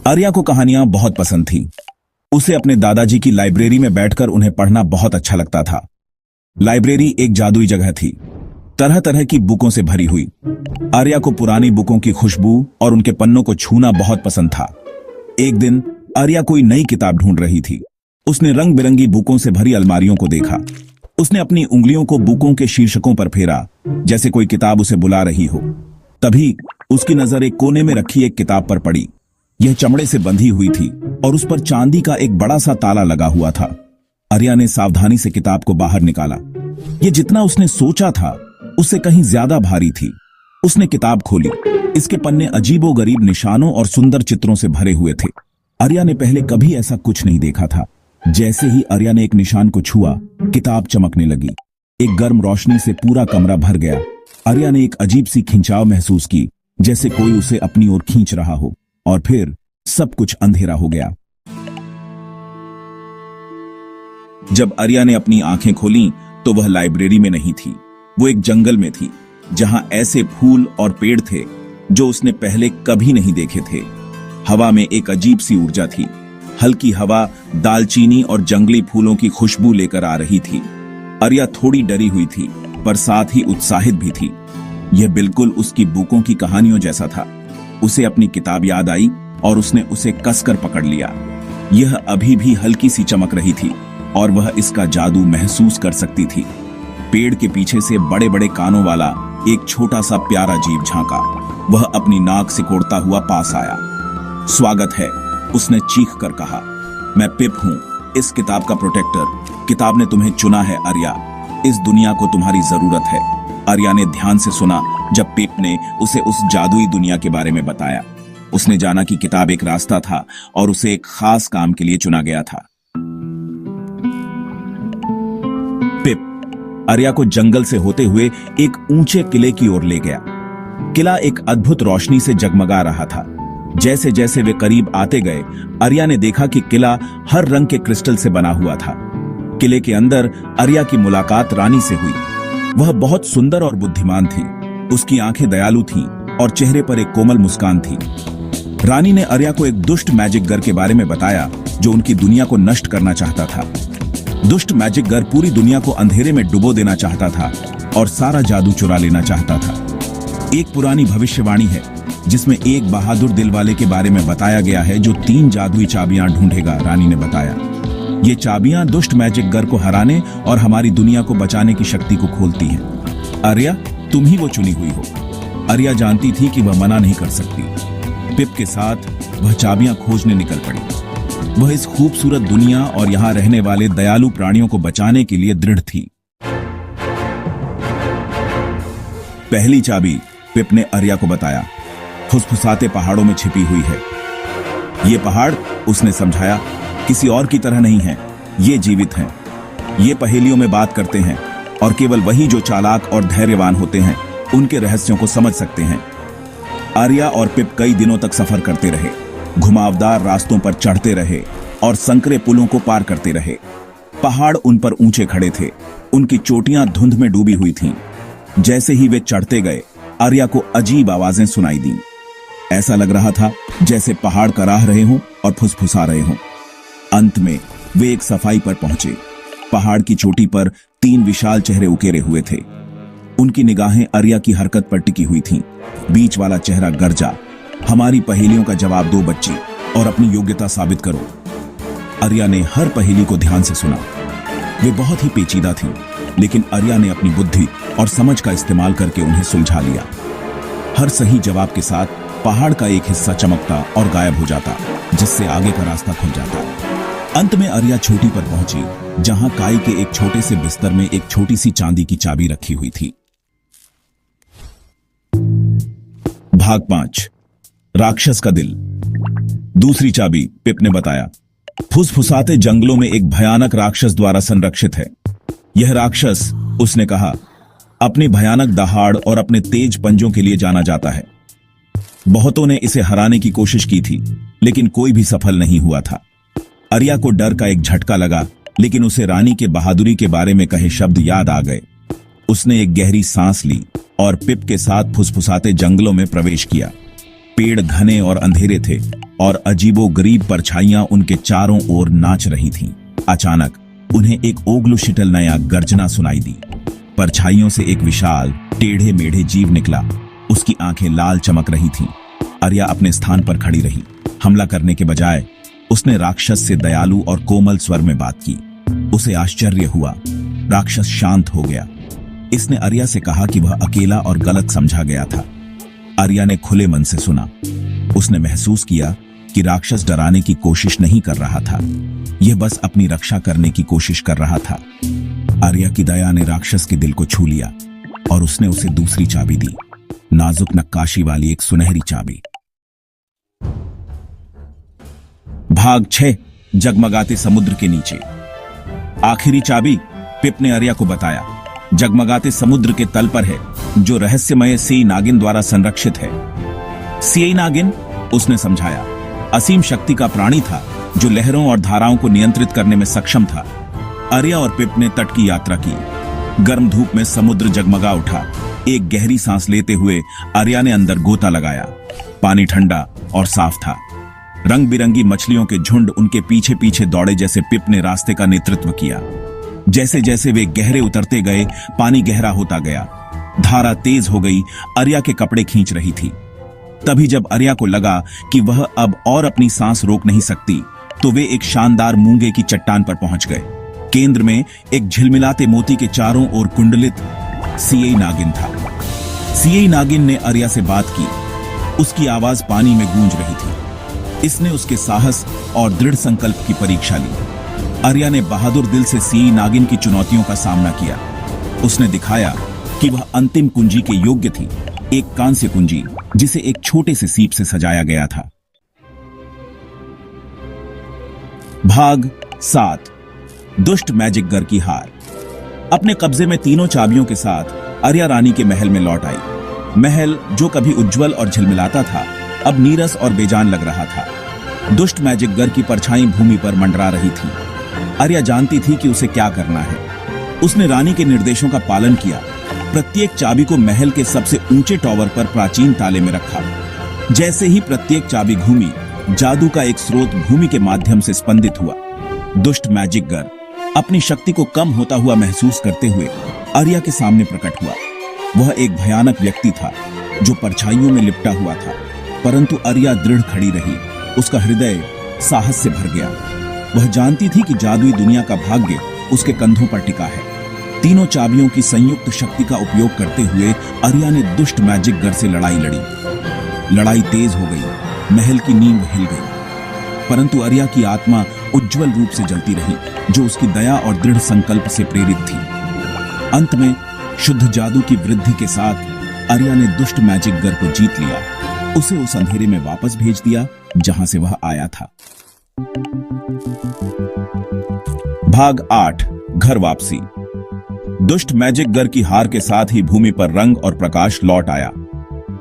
आर्या को कहानियां बहुत पसंद थीं। उसे अपने दादाजी की लाइब्रेरी में बैठकर उन्हें पढ़ना बहुत अच्छा लगता था। लाइब्रेरी एक जादुई जगह थी, तरह तरह की बुकों से भरी हुई। आर्या को पुरानी बुकों की खुशबू और उनके पन्नों को छूना बहुत पसंद था। एक दिन आर्या कोई नई किताब ढूंढ रही थी। उसने रंग बिरंगी बुकों से भरी अलमारियों को देखा। उसने अपनी उंगलियों को बुकों के शीर्षकों पर फेरा, जैसे कोई किताब उसे बुला रही हो। तभी उसकी नजर एक कोने में रखी एक किताब पर पड़ी। यह चमड़े से बंधी हुई थी और उस पर चांदी का एक बड़ा सा ताला लगा हुआ था। आर्या ने सावधानी से किताब को बाहर निकाला। यह जितना उसने सोचा था उससे कहीं ज्यादा भारी थी। उसने किताब खोली। इसके पन्ने अजीबोगरीब निशानों और सुंदर चित्रों से भरे हुए थे। आर्या ने पहले कभी ऐसा कुछ नहीं देखा था। जैसे ही आर्या ने एक निशान को छुआ, किताब चमकने लगी। एक गर्म रोशनी से पूरा कमरा भर गया। आर्या ने एक अजीब सी खिंचाव महसूस की, जैसे कोई उसे अपनी ओर खींच रहा हो, और फिर सब कुछ अंधेरा हो गया। जब आर्या ने अपनी आंखें खोलीं, तो वह लाइब्रेरी में नहीं थी। वो एक जंगल में थी, जहां ऐसे फूल और पेड़ थे जो उसने पहले कभी नहीं देखे थे। हवा में एक अजीब सी ऊर्जा थी। हल्की हवा दालचीनी और जंगली फूलों की खुशबू लेकर आ रही थी। आर्या थोड़ी डरी हुई थी, पर साथ ही उत्साहित भी थी। यह बिल्कुल उसकी बुकों की कहानियों जैसा था। उसे अपनी किताब याद आई और उसने उसे कसकर पकड़ लिया। यह अभी भी हल्की सी चमक रही थी और वह इसका जादू महसूस कर सकती थी। पेड़ के पीछे से बड़े बड़े कानों वाला एक छोटा सा प्यारा जीव झांका। वह अपनी नाक सिकोड़ता हुआ पास आया। स्वागत है, उसने चीख कर कहा। मैं पिप हूं, इस किताब का प्रोटेक्टर। किताब ने तुम्हें चुना है आर्या। इस दुनिया को तुम्हारी जरूरत है। आर्या ने ध्यान से सुना जब पिप ने उसे उस जादुई दुनिया के बारे में बताया। उसने जाना कि किताब एक रास्ता था और उसे एक खास काम के लिए चुना गया था। पिप आर्या को जंगल से होते हुए एक ऊंचे किले की ओर ले गया। किला एक अद्भुत रोशनी से जगमगा रहा था। जैसे जैसे वे करीब आते गए, आर्या ने देखा कि किला हर रंग के क्रिस्टल से बना हुआ था। किले के अंदर आर्या की मुलाकात रानी से हुई। वह बहुत सुंदर और बुद्धिमान थी। उसकी आंखें दयालु थीं और चेहरे पर एक कोमल मुस्कान थी। रानी ने आर्या को एक दुष्ट मैजिक गर के बारे में बताया जो उनकी दुनिया को नष्ट करना चाहता था। दुष्ट मैजिक गर पूरी दुनिया को अंधेरे में डुबो देना चाहता था और सारा जादू चुरा लेना चाहता था। एक पुरानी भविष्यवाणी है जिसमें एक बहादुर दिल वाले के बारे में बताया गया है जो 3 जादुई चाबियां ढूंढेगा, रानी ने बताया। ये चाबियां दुष्ट मैजिक गर को हराने और हमारी दुनिया को बचाने की शक्ति को खोलती हैं। आर्या, तुम ही वो चुनी हुई हो। आर्या जानती थी कि वह मना नहीं कर सकती। पिप के साथ वह चाबियां खोजने निकल पड़ी। वह इस खूबसूरत दुनिया और यहां रहने वाले दयालु प्राणियों को बचाने के लिए दृढ़ थी। पहली चाबी पिप ने आर्या को बताया, फुसफुसाते पहाड़ों में छिपी हुई है। ये पहाड़, उसने समझाया, किसी और की तरह नहीं है। ये जीवित हैं। ये पहेलियों में बात करते हैं और केवल वही जो चालाक और धैर्यवान होते हैं उनके रहस्यों को समझ सकते हैं। आर्या और पिप कई दिनों तक सफर करते रहे। घुमावदार रास्तों पर चढ़ते रहे और संकरे पुलों को पार करते रहे। पहाड़ उन पर ऊंचे खड़े थे। उनकी चोटियां धुंध में डूबी हुई थीं। जैसे ही वे चढ़ते गए, आर्या को अजीब आवाजें सुनाई दीं। ऐसा लग रहा था जैसे पहाड़ कराह रहे हों और फुसफुसा रहे हों। अंत में वे एक सफाई पर पहुंचे। पहाड़ की चोटी पर 3 विशाल चेहरे उकेरे हुए थे। उनकी निगाहें आर्या की हरकत पर टिकी हुई थीं। बीच वाला चेहरा गरजा, हमारी पहेलियों का जवाब दो बच्ची, और अपनी योग्यता साबित करो। आर्या ने हर पहेली को ध्यान से सुना। वे बहुत ही पेचीदा थीं, लेकिन आर्या ने अपनी बुद्धि और समझ का इस्तेमाल करके उन्हें सुलझा लिया। हर सही जवाब के साथ पहाड़ का एक हिस्सा चमकता और गायब हो जाता, जिससे आगे का रास्ता खुल जाता। अंत में आर्या चोटी पर पहुंची, जहां काई के एक छोटे से बिस्तर में एक छोटी सी चांदी की चाबी रखी हुई थी। भाग 5, राक्षस का दिल। दूसरी चाबी, पिप ने बताया, फुसफुसाते जंगलों में एक भयानक राक्षस द्वारा संरक्षित है। यह राक्षस, उसने कहा, अपनी भयानक दहाड़ और अपने तेज पंजों के लिए जाना जाता है। बहुतों ने इसे हराने की कोशिश की थी, लेकिन कोई भी सफल नहीं हुआ था। आर्या को डर का एक झटका लगा, लेकिन उसे रानी के बहादुरी के बारे में कहे शब्द याद आ गए। उसने एक गहरी सांस ली और पिप के साथ फुसफुसाते जंगलों में प्रवेश किया। पेड़ घने और अंधेरे थे और अजीबोगरीब परछाइयां उनके चारों ओर नाच रही थीं। अचानक उन्हें एक ओग्लुशिटल नया गर्जना सुनाई दी। परछाइयों से एक विशाल टेढ़े मेढ़े जीव निकला। उसकी आंखें लाल चमक रही थीं। आर्या अपने स्थान पर खड़ी रही। हमला करने के बजाय उसने राक्षस से दयालु और कोमल स्वर में बात की। उसे आश्चर्य हुआ। राक्षस शांत हो गया। इसने आर्या से कहा कि वह अकेला और गलत समझा गया था। आर्या ने खुले मन से सुना। उसने महसूस किया कि राक्षस डराने की कोशिश नहीं कर रहा था, यह बस अपनी रक्षा करने की कोशिश कर रहा था। आर्या की दया ने राक्षस के दिल को छू लिया और उसने उसे दूसरी चाबी दी, नाजुक नक्काशी वाली एक सुनहरी चाबी। भाग 6, जगमगाते समुद्र के नीचे। आखिरी चाबी पिप ने आर्या को बताया, जगमगाते समुद्र के तल पर है, जो रहस्यमय सियाई नागिन द्वारा संरक्षित है। सियाई नागिन, उसने समझाया, असीम शक्ति का प्राणी था जो लहरों और धाराओं को नियंत्रित करने में सक्षम था। आर्या और पिप ने तट की यात्रा की। गर्म धूप में समुद्र जगमगा उठा। एक गहरी सांस लेते हुए आर्या ने अंदर गोता लगाया। पानी ठंडा और साफ था। रंग बिरंगी मछलियों के झुंड उनके पीछे पीछे दौड़े जैसे पिप ने रास्ते का नेतृत्व किया। जैसे जैसे वे गहरे उतरते गए, पानी गहरा होता गया। धारा तेज हो गई। आर्या के कपड़े खींच रही थी। तभी जब आर्या को लगा कि वह अब और अपनी सांस रोक नहीं सकती, तो वे एक शानदार मूंगे की चट्टान पर पहुंच गए। केंद्र में एक झिलमिलाते मोती के चारों ओर कुंडलित सियाई नागिन था। सियाई नागिन ने आर्या से बात की। उसकी आवाज पानी में गूंज रही थी। इसने उसके साहस और दृढ़ संकल्प की परीक्षा ली। आर्या ने बहादुर दिल से सियाई नागिन की चुनौतियों का सामना किया। उसने दिखाया कि वह अंतिम कुंजी के योग्य थी, एक कांस्य कुंजी जिसे एक छोटे से सीप से सजाया गया था। भाग 7, दुष्ट मैजिक गर की हार। अपने कब्जे में तीनों चाबियों के साथ आर्या रानी के महल में लौट आई। महल जो कभी उज्जवल और झिलमिलाता था, अब नीरस और बेजान लग रहा था। दुष्ट मैजिक गर की परछाई भूमि पर मंडरा रही थी। आर्या जानती थी कि उसे क्या करना है। उसने रानी के निर्देशों का पालन किया। प्रत्येक चाबी को महल के सबसे ऊंचे टॉवर पर प्राचीन ताले में रखा। जैसे ही प्रत्येक चाबी घूमी, जादू का एक स्रोत भूमि के माध्यम से स्पंदित हुआ। दुष्ट मैजिक गर अपनी शक्ति को कम होता हुआ महसूस करते हुए आर्या के सामने प्रकट हुआ। वह एक भयानक व्यक्ति था जो परछाइयों में लिपटा हुआ था, परंतु आर्या दृढ़ खड़ी रही। उसका हृदय साहस से भर गया। वह जानती थी कि जादुई दुनिया का भाग्य उसके कंधों पर टिका है। तीनों चाबियों की संयुक्त शक्ति का उपयोग करते हुए आर्या ने दुष्ट मैजिक गर से लड़ाई लड़ी। लड़ाई तेज हो गई। महल की नींव हिल गई, परंतु आर्या की आत्मा उज्जवल रूप से जलती रही, जो उसकी दया और दृढ़ संकल्प से प्रेरित थी। अंत में शुद्ध जादू की वृद्धि के साथ आर्या ने दुष्ट मैजिक गर को जीत लिया। उसे उस अंधेरे में वापस भेज दिया जहां से वह आया था। भाग 8, घर वापसी। दुष्ट मैजिक गर की हार के साथ ही भूमि पर रंग और प्रकाश लौट आया।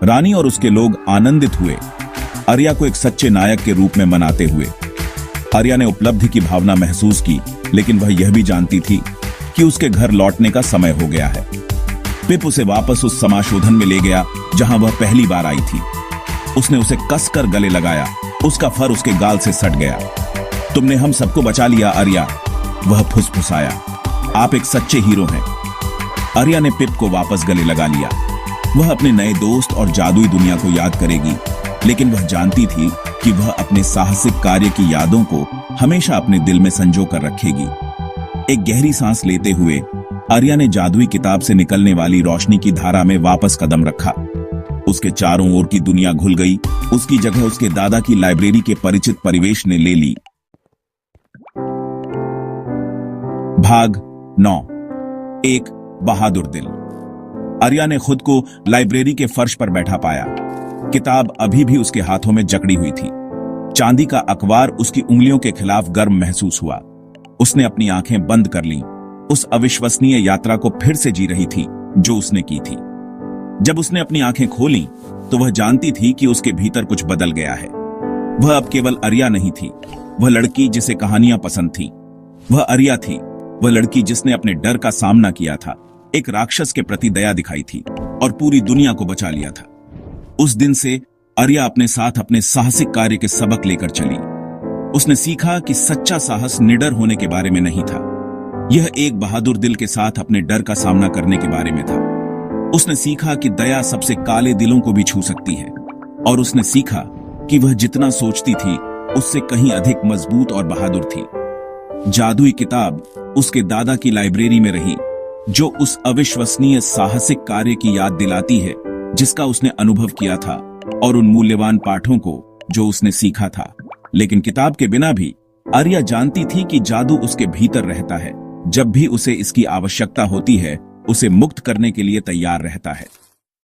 रानी और उसके लोग आनंदित हुए, आर्या को एक सच्चे नायक के रूप में मनाते हुए। आर्या ने उपलब्धि की भावना महसूस की, लेकिन वह यह भी जानती थी कि उसके घर लौटने का समय हो गया है। पिप उसे वापस उस समाशोधन में ले गया जहां वह पहली बार आई थी। उसने उसे कसकर गले लगाया। उसका फर उसके गाल से सट गया। तुमने हम सबको बचा लिया आर्या, वह फुसफुसाया। आप एक सच्चे हीरो हैं। आर्या ने पिप को वापस गले लगा लिया। वह अपने नए दोस्त और जादुई दुनिया को याद करेगी, लेकिन वह जानती थी कि वह अपने साहसिक कार्य की यादों को हमेशा अपने दिल में संजो कर रखेगी। एक गहरी सांस लेते हुए आर्या ने जादुई किताब से निकलने वाली रोशनी की धारा में वापस कदम रखा। उसके चारों ओर की दुनिया घुल गई। उसकी जगह उसके दादा की लाइब्रेरी के परिचित परिवेश ने ले ली। भाग 9, एक बहादुर दिल। आर्या ने खुद को लाइब्रेरी के फर्श पर बैठा पाया। किताब अभी भी उसके हाथों में जकड़ी हुई थी। चांदी का अखबार उसकी उंगलियों के खिलाफ गर्म महसूस हुआ। उसने अपनी आंखें बंद कर लीं। उस अविश्वसनीय यात्रा को फिर से जी रही थी जो उसने की थी। जब उसने अपनी आंखें खोलीं, तो वह जानती थी कि उसके भीतर कुछ बदल गया है। वह अब केवल आर्या नहीं थी, वह लड़की जिसे कहानियां पसंद थीं। वह आर्या थी, वह लड़की जिसने अपने डर का सामना किया था, एक राक्षस के प्रति दया दिखाई थी और पूरी दुनिया को बचा लिया था। उस दिन से आर्या अपने साथ अपने साहसिक कार्य के सबक लेकर चली। उसने सीखा कि सच्चा साहस निडर होने के बारे में नहीं था, यह एक बहादुर दिल के साथ अपने डर का सामना करने के बारे में था। उसने सीखा कि दया सबसे काले दिलों को भी छू सकती है, और उसने सीखा कि वह जितना सोचती थी उससे कहीं अधिक मजबूत और बहादुर थी। जादुई किताब उसके दादा की लाइब्रेरी में रही, जो उस अविश्वसनीय साहसिक कार्य की याद दिलाती है जिसका उसने अनुभव किया था, और उन मूल्यवान पाठों को जो उसने सीखा था। लेकिन किताब के बिना भी आर्या जानती थी कि जादू उसके भीतर रहता है। जब भी उसे इसकी आवश्यकता होती है, उसे मुक्त करने के लिए तैयार रहता है।